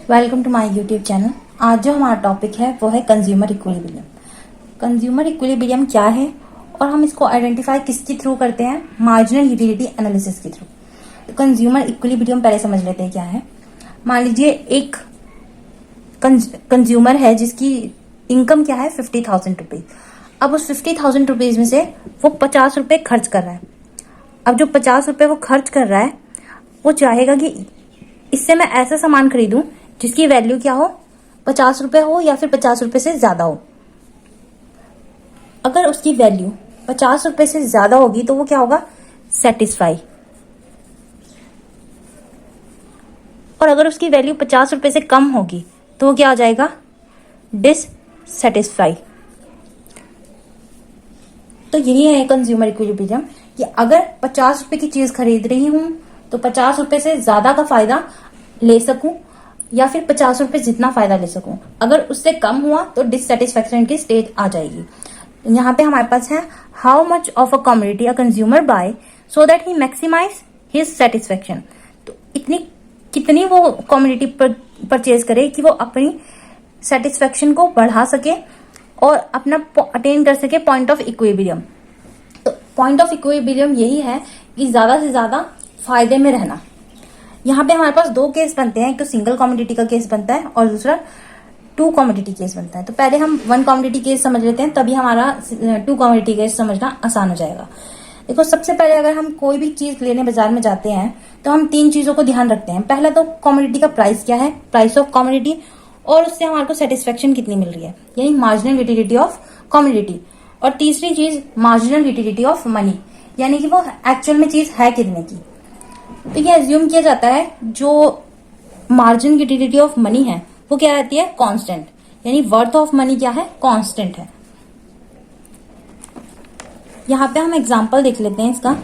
Welcome to my YouTube channel. आज जो हमारा टॉपिक है वो है कंज्यूमर इक्विलिब्रियम। कंज्यूमर इक्विलिब्रियम क्या है और हम इसको आइडेंटिफाई किसके थ्रू करते हैं? मार्जिनल यूटिलिटी एनालिसिस के थ्रू। तो कंज्यूमर इक्विलिब्रियम पहले समझ लेते हैं क्या है। मान लीजिए एक कंज्यूमर है जिसकी इनकम क्या है 50,000 रुपीज। अब उस 50,000 रुपीज में से वो 50 रुपए खर्च कर रहा है। अब जो 50 रुपए वो खर्च कर रहा है वो चाहेगा कि इससे मैं ऐसा सामान खरीदूं जिसकी वैल्यू क्या हो, 50 रुपए हो या फिर 50 रुपए से ज्यादा हो। अगर उसकी वैल्यू 50 रुपए से ज्यादा होगी तो वो क्या होगा? सेटिस्फाई। और अगर उसकी वैल्यू 50 रुपए से कम होगी तो वो क्या हो जाएगा? डिससेटिस्फाई। तो यही है कंज्यूमर इक्विलिब्रियम कि अगर 50 रुपए की चीज खरीद रही हूं तो 50 रुपए से ज्यादा का फायदा ले सकूं या फिर 50 रुपए जितना फायदा ले सकूं। अगर उससे कम हुआ तो डिससेटिस्फैक्शन की स्टेज आ जाएगी। यहाँ पे हमारे पास है how much of a commodity a consumer buy so that he maximise his satisfaction. तो कितनी वो कमोडिटी परचेज करे कि वो अपनी सेटिस्फैक्शन को बढ़ा सके और अपना अटेन कर सके पॉइंट ऑफ इक्विलिब्रियम। तो पॉइंट ऑफ इक्विलिब्रियम यही है कि ज्यादा से ज्यादा फायदे में रहना। यहाँ पे हमारे पास दो केस बनते हैं, एक तो सिंगल कमोडिटी का केस बनता है और दूसरा टू कमोडिटी केस बनता है। तो पहले हम वन कमोडिटी केस समझ लेते हैं, तभी हमारा टू कमोडिटी केस समझना आसान हो जाएगा। देखो, सबसे पहले अगर हम कोई भी चीज लेने बाजार में जाते हैं तो हम तीन चीजों को ध्यान रखते हैं। पहला तो कमोडिटी का प्राइस क्या है, प्राइस ऑफ कमोडिटी, और उससे हमारे को सेटिस्फेक्शन कितनी मिल रही है, यानी मार्जिनल यूटिलिटी ऑफ कमोडिटी। और तीसरी चीज मार्जिनल यूटिलिटी ऑफ मनी, यानी कि वो एक्चुअल में चीज है कितने की। तो ये एज्यूम किया जाता है जो मार्जिन यूटिलिटी ऑफ मनी है वो क्या रहती है? कांस्टेंट, यानी वर्थ ऑफ मनी क्या है? कांस्टेंट है। यहाँ पे हम एग्जांपल देख लेते हैं इसका,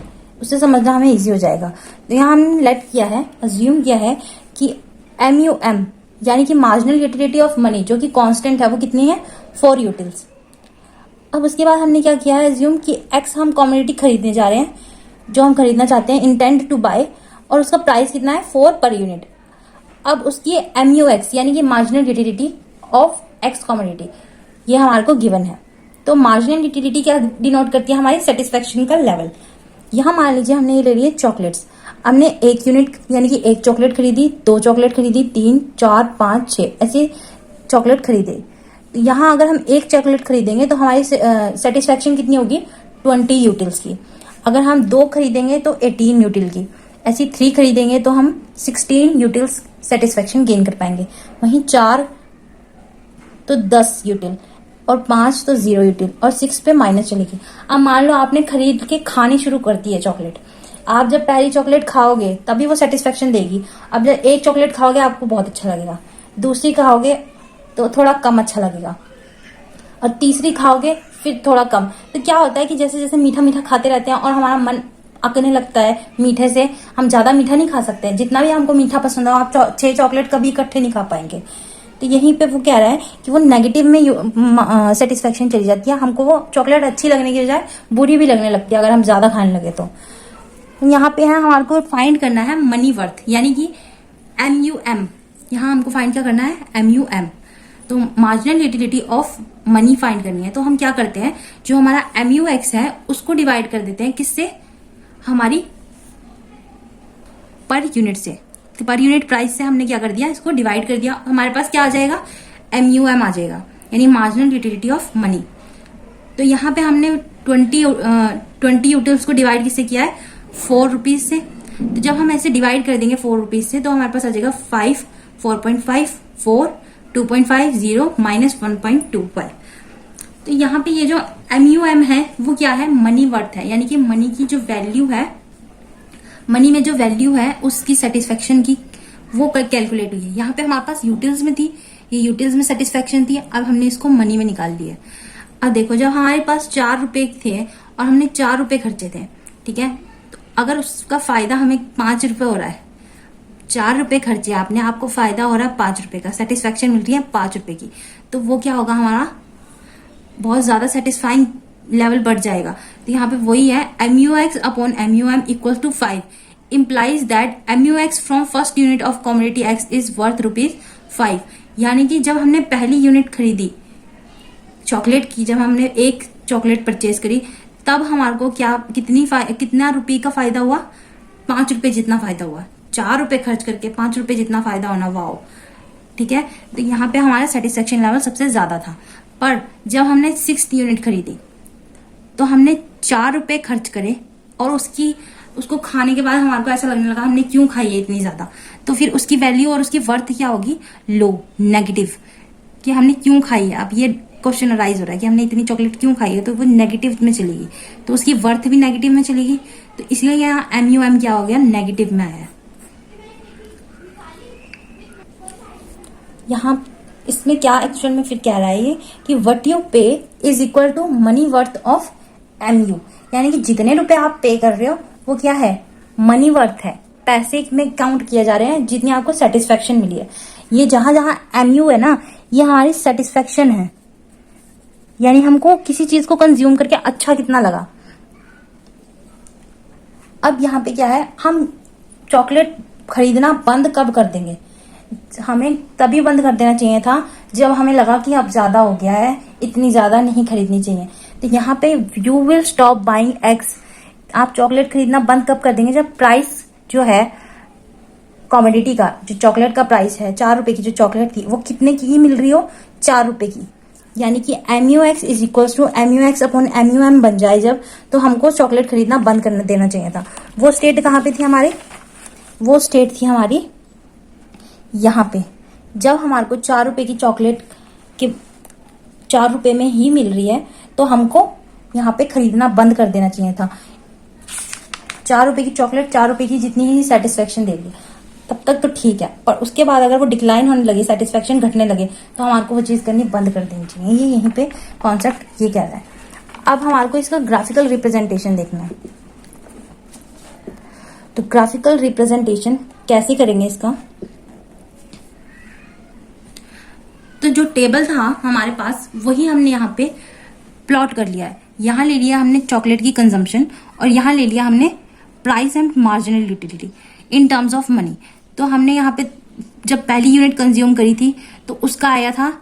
उससे समझना हमें इजी हो जाएगा। तो यहाँ हमने लेट किया है, अज्यूम किया है कि MUM यानी कि मार्जिनल यूटिलिटी ऑफ मनी जो कि कांस्टेंट है वो कितनी है? 4 यूटिल्स। अब उसके बाद हमने क्या किया है? अज्यूम कि X हम कमोडिटी खरीदने जा रहे हैं, जो हम खरीदना चाहते हैं, इंटेंड टू बाय, और उसका प्राइस कितना है? 4 पर यूनिट। अब उसकी MUX यानी कि marginal utility of X commodity ये हमारे को गिवन है। तो मार्जिनल यूटिलिटी क्या डिनोट करती है? हमारी सेटिस्फेक्शन का लेवल। यहाँ मान लीजिए हमने ये ले लिए चॉकलेट्स। हमने 1 यूनिट यानी कि 1 चॉकलेट खरीदी, 2 चॉकलेट खरीदी, 3, 4, 5, 6 ऐसे चॉकलेट खरीदे। यहाँ अगर हम 1 चॉकलेट खरीदेंगे तो हमारी सेटिस्फेक्शन कितनी होगी? 20 यूटिल्स की। अगर हम 2 खरीदेंगे तो 18 यूटिल की। ऐसी 3 खरीदेंगे तो हम 16 यूटिल्स सेटिस्फेक्शन गेन कर पाएंगे। वहीं 4 तो 10 यूटिल और 5 तो 0 यूटिल और 6 पे माइनस चलेगी। अब मान लो आपने खरीद के खानी शुरू कर दी है चॉकलेट। आप जब पहली चॉकलेट खाओगे तभी वो सेटिस्फेक्शन देगी। अब जब 1 चॉकलेट खाओगे आपको बहुत अच्छा लगेगा, दूसरी खाओगे तो थोड़ा कम अच्छा लगेगा, और तीसरी खाओगे फिर थोड़ा कम। तो क्या होता है कि जैसे जैसे मीठा मीठा खाते रहते हैं और हमारा मन अकने लगता है मीठे से, हम ज्यादा मीठा नहीं खा सकते। जितना भी हमको मीठा पसंद हो, आप 6 चॉकलेट कभी इकट्ठे नहीं खा पाएंगे। तो यहीं पे वो कह रहा है कि वो नेगेटिव में सेटिस्फेक्शन चली जाती है। हमको वो चॉकलेट अच्छी लगने की बजाय बुरी भी लगने लगती है अगर हम ज्यादा खाने लगे तो। यहाँ पे है हमारे को फाइंड करना है मनी वर्थ, यानी कि MUM। यहाँ हमको फाइंड क्या करना है? MUM। तो marginal utility of money find करनी है। तो हम क्या करते हैं, जो हमारा MUX है उसको डिवाइड कर देते हैं किससे? हमारी पर यूनिट से। तो पर यूनिट प्राइस से हमने क्या कर दिया? इसको डिवाइड कर दिया। हमारे पास क्या आ जाएगा? MUM आ जाएगा, यानी मार्जिनल यूटिलिटी ऑफ मनी। तो यहाँ पे हमने 20 यूटिल्स को डिवाइड किससे किया है? 4 रुपीज से। तो जब हम ऐसे डिवाइड कर देंगे 4 रुपीज से तो हमारे पास आ जाएगा 5, 4.5, 4, 2.5, 0, -1.25। तो यहाँ पे ये जो MUM है वो क्या है? मनी वर्थ है, यानी कि मनी की जो वैल्यू है, मनी में जो वैल्यू है उसकी सेटिस्फेक्शन की वो कैलकुलेट हुई है। यहाँ पे हमारे पास यूटिल्स में थी, ये यूटिल्स में सेटिस्फेक्शन थी। अब हमने इसको मनी में निकाल दिया। अब देखो, जब हमारे पास 4 रुपए थे और हमने 4 रुपए खर्चे थे, ठीक है, तो अगर उसका फायदा हमें 5 रुपए हो रहा है, 4 रुपए खर्चे आपने, आपको फायदा हो रहा है 5 रुपए का, सेटिस्फेक्शन मिल रही है 5 रुपए की, तो वो क्या होगा? हमारा बहुत ज्यादा सेटिस्फाइंग लेवल बढ़ जाएगा। तो यहाँ पे वही है MUX upon MUM equal to 5। implies that MUX from first unit of commodity X is worth ₹5। यानी कि जब हमने पहली यूनिट खरीदी चॉकलेट की, जब हमने एक चॉकलेट परचेज करी, तब हमारे को कितना रुपये का फायदा हुआ? ₹5 जितना फायदा हुआ। ₹4 खर्च करके ₹5 जितना फायदा होना, वाओ। ठीक है, तो यहाँ पे हमारा सेटिस्फेक्शन लेवल सबसे ज्यादा था। पर जब हमने 6th यूनिट खरीदी तो हमने ₹4 खर्च करे और उसको खाने के बाद हमारे को ऐसा लगने लगा हमने क्यों खाई है इतनी ज्यादा, तो फिर उसकी वैल्यू और उसकी वर्थ क्या होगी? लो, नेगेटिव, कि हमने क्यों खाई है। अब ये क्वेश्चन अराइज हो रहा है कि हमने इतनी चॉकलेट क्यों खाई है, तो वो नेगेटिव में चलेगी, तो उसकी वर्थ भी नेगेटिव में चलेगी। तो इसलिए यहाँ MUM क्या हो गया? नेगेटिव में आया। यहाँ इसमें क्या एक्चुअल में फिर कह रहा है कि what you pay is equal to money worth of MU, यानी कि जितने रुपए आप पे कर रहे हो वो क्या है? मनी वर्थ है, पैसे में काउंट किया जा रहे हैं जितनी आपको सेटिस्फेक्शन मिली है। ये जहां जहां MU है ना, ये हमारी सेटिस्फेक्शन है, यानी हमको किसी चीज को कंज्यूम करके अच्छा कितना लगा। अब यहाँ पे क्या है, हम चॉकलेट खरीदना बंद कब कर देंगे? हमें तभी बंद कर देना चाहिए था जब हमें लगा कि अब ज्यादा हो गया है, इतनी ज्यादा नहीं खरीदनी चाहिए। तो यहाँ पे you will stop buying eggs, आप चॉकलेट खरीदना बंद कब कर देंगे? जब प्राइस जो है कॉमोडिटी का, जो चॉकलेट का प्राइस है ₹4 की, जो चॉकलेट थी वो कितने की ही मिल रही हो? ₹4 की। यानी कि MUX is equal to MUX upon MUM बन जाए जब, तो हमको चॉकलेट खरीदना बंद कर देना चाहिए था। वो स्टेट कहाँ पे थी हमारी? वो स्टेट थी हमारी यहाँ पे, जब हमारे को ₹4 की चॉकलेट के ₹4 में ही मिल रही है, तो हमको यहाँ पे खरीदना बंद कर देना चाहिए था। ₹4 की चॉकलेट ₹4 की जितनी ही सेटिस्फेक्शन देगी तब तक तो ठीक है, पर उसके बाद अगर वो डिक्लाइन होने लगे, सेटिस्फेक्शन घटने लगे, तो हमारे को वो चीज करनी बंद कर देनी चाहिए। ये यहीं पे कॉन्सेप्ट ये कह रहा है। अब हमारे को इसका ग्राफिकल रिप्रेजेंटेशन देखना है। तो ग्राफिकल रिप्रेजेंटेशन कैसे करेंगे इसका? तो जो टेबल था हमारे पास वही हमने यहाँ पे प्लॉट कर लिया है। यहाँ ले लिया हमने चॉकलेट की कंजम्पशन और यहाँ ले लिया हमने price and marginal utility in terms of money. तो हमने यहाँ पे जब पहली यूनिट कंज्यूम करी थी तो उसका आया था,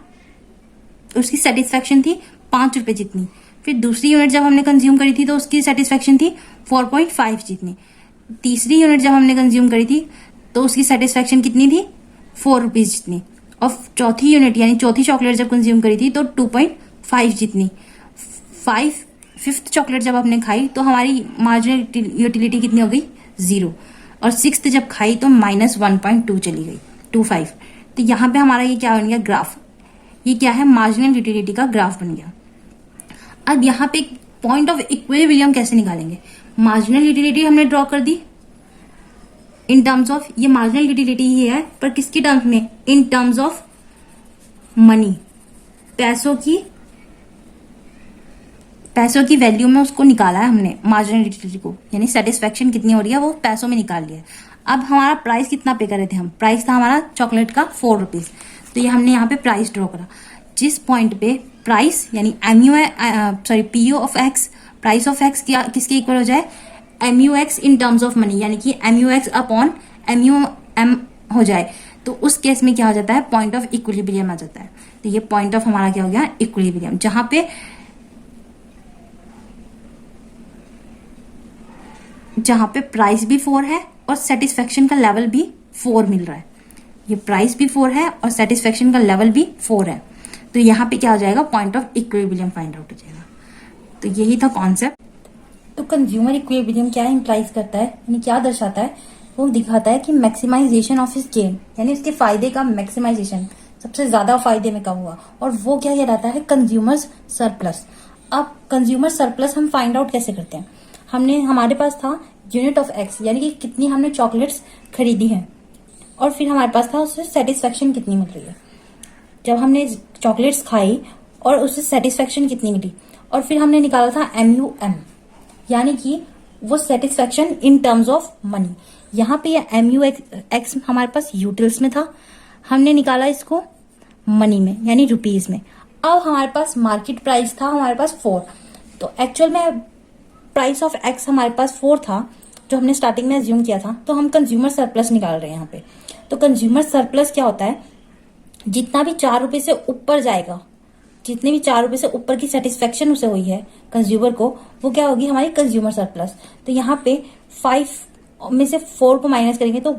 उसकी सेटिस्फेक्शन थी ₹5 जितनी। फिर दूसरी यूनिट जब हमने कंज्यूम करी थी तो उसकी सेटिस्फेक्शन थी 4.5 जितनी। तीसरी यूनिट जब हमने कंज्यूम करी थी तो उसकी सेटिस्फेक्शन कितनी थी? ₹4 जितनी। और चौथी यूनिट यानी चौथी चॉकलेट जब कंज्यूम करी थी तो 2.5 जितनी। फिफ्थ चॉकलेट जब आपने खाई तो हमारी मार्जिनल यूटिलिटी कितनी हो गई? 0। और 6th जब खाई तो -1.2 चली गई, 25। तो यहाँ पे हमारा ये क्या बन गया? ग्राफ। ये क्या है? मार्जिनल यूटिलिटी का ग्राफ बन गया। अब यहाँ पे पॉइंट ऑफ इक्विलिब्रियम कैसे निकालेंगे? मार्जिनल यूटिलिटी हमने ड्रॉ कर दी इन टर्म्स ऑफ, ये मार्जिनल यूटिलिटी ही है पर किसकी टर्म्स में? इन टर्म्स ऑफ मनी, पैसों की वैल्यू में उसको निकाला है हमने मार्जिनल यूटिलिटी को, यानी सेटिस्फेक्शन कितनी हो रही है वो पैसों में निकाल लिया है। अब हमारा प्राइस कितना पे कर रहे थे हम? प्राइस था हमारा चॉकलेट का ₹4, तो ये हमने यहाँ पे प्राइस ड्रॉ करा। जिस पॉइंट पे प्राइस यानी PO of x, price of x किसके इक्वल हो जाए? MUX in terms of money, यानी कि MUX अपॉन MUM हो जाए, तो उस केस में क्या हो जाता है? पॉइंट ऑफ इक्विलिब्रियम आ जाता है। तो ये पॉइंट ऑफ हमारा क्या हो गया? इक्विलिब्रियम, जहां पे प्राइस भी 4 है और सेटिस्फेक्शन का लेवल भी 4 मिल रहा है। ये प्राइस भी 4 है और सेटिस्फेक्शन का लेवल भी 4 है, तो यहाँ पे क्या हो जाएगा? Point of equilibrium find out हो जाएगा। तो यही था कॉन्सेप्ट। तो कंज्यूमर इक्विलिब्रियम क्या इंप्लाइज करता है, यानी क्या दर्शाता है? वो दिखाता है कि मैक्सिमाइजेशन ऑफ हिज गेन, यानी उसके फायदे का मैक्सिमाइजेशन सबसे ज्यादा फायदे में कब हुआ, और वो क्या कहलाता है? Consumers surplus. अब कंज्यूमर सरप्लस हम फाइंड आउट कैसे करते हैं? हमारे पास था यूनिट ऑफ एक्स, यानी कि कितनी हमने चॉकलेट्स खरीदी हैं, और फिर हमारे पास था उससे सेटिस्फेक्शन कितनी मिल रही है। जब हमने चॉकलेट्स खाई और उससे सेटिस्फेक्शन कितनी मिली, और फिर हमने निकाला था MUM, यानी कि वो satisfaction in terms of money. यहाँ पे ये MUX हमारे पास यूटिल्स में था, हमने निकाला इसको मनी में यानी रुपीज में। अब हमारे पास मार्केट प्राइस था हमारे पास 4, तो एक्चुअल में प्राइस ऑफ एक्स हमारे पास 4 था, जो हमने स्टार्टिंग में एज्यूम किया था, तो हम कंज्यूमर सरप्लस निकाल रहे हैं यहाँ पे। तो कंज्यूमर सरप्लस क्या होता है, जितना भी 4 रुपए से ऊपर जाएगा, जितने भी 4 रुपए से ऊपर की सेटिस्फेक्शन उसे हुई है कंज्यूमर को, वो क्या होगी हमारी कंज्यूमर सरप्लस। तो यहाँ पे 5 में से 4 को माइनस करेंगे तो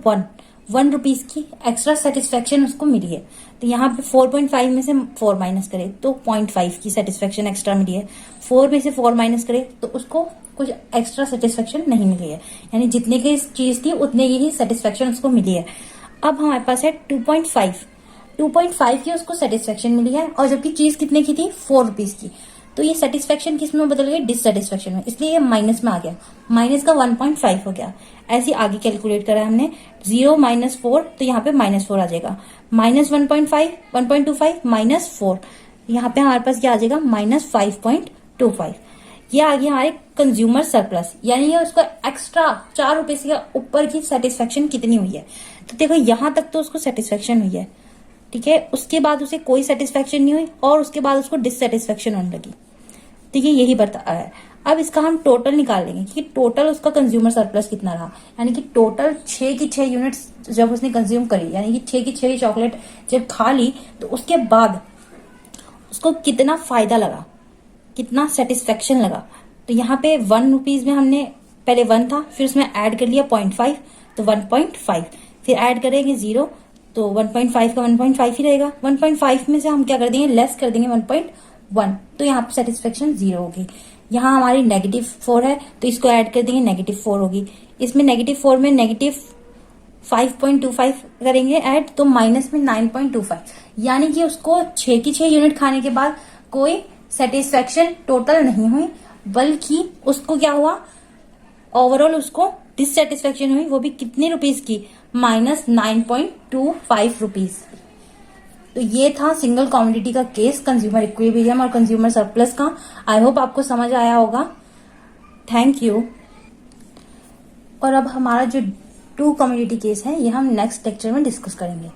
1 रुपीज की एक्स्ट्रा सेटिस्फेक्शन उसको मिली है। तो यहाँ पे 4.5 में से 4 माइनस करें तो 0.5 की सेटिस्फेक्शन एक्स्ट्रा मिली है। 4 में से 4 माइनस करें तो उसको कुछ एक्स्ट्रा सेटिस्फेक्शन नहीं मिली है, यानी जितने की चीज थी उतने की ही सेटिस्फेक्शन उसको मिली है। अब हमारे पास है 2.5 की उसको सेटिस्फेक्शन मिली है, और जबकि चीज कितने की थी, 4 रुपीज की। तो ये सेटिस्फेक्शन किस में बदल गई, डिससेटिस्फेक्शन में, इसलिए ये माइनस में आ गया, माइनस का 1.5 हो गया। ऐसे आगे कैलकुलेट करा हमने, 0 - 4 तो यहाँ पे -4 आ जाएगा, -1.5 1.25 -4, यहाँ पे हमारे पास क्या आ जाएगा, -5.25। ये आ गया हमारे कंज्यूमर सरप्लस, यानी ये उसको एक्स्ट्रा 4 रुपए से ऊपर की सेटिस्फेक्शन कितनी हुई है। तो देखो यहां तक तो उसको सेटिस्फेक्शन हुई है, ठीक है, उसके बाद उसे कोई सेटिस्फेक्शन नहीं हुई और उसके बाद उसको डिससेटिस्फेक्शन होने लगी, ठीक है, यही बता रहा है। अब इसका हम टोटल निकाल लेंगे कि टोटल उसका कंज्यूमर सरप्लस कितना रहा, यानी कि टोटल 6 की 6 यूनिट्स जब उसने कंज्यूम करी, यानी कि 6 की 6 चॉकलेट जब खा ली, तो उसके बाद उसको कितना फायदा लगा, कितना सेटिस्फेक्शन लगा। तो यहाँ पे 1 रुपीज में हमने पहले 1 था, फिर उसमें ऐड कर लिया 0.5 तो 1.5, फिर ऐड करेंगे 0 तो 1.5 का 1.5 ही रहेगा। 1.5 में से हम क्या कर देंगे, लेस कर देंगे 1.1, तो यहाँ पे सेटिस्फेक्शन 0 होगी। यहाँ हमारी -4 है तो इसको ऐड कर देंगे, -4 होगी। इसमें -4 में -5.25 करेंगे ऐड, तो माइनस में 9.25, यानी कि उसको 6 की 6 यूनिट खाने के बाद कोई सेटिस्फेक्शन टोटल नहीं हुई, बल्कि उसको क्या हुआ, ओवरऑल उसको डिससेटिस्फेक्शन हुई, वो भी कितने रुपीज की, -9.25 रुपीज। तो ये था सिंगल कमोडिटी का केस, कंज्यूमर इक्विलिब्रियम और कंज्यूमर सरप्लस का। आई होप आपको समझ आया होगा। Thank you. और अब हमारा जो 2 कमोडिटी केस है, ये हम नेक्स्ट लेक्चर में डिस्कस करेंगे।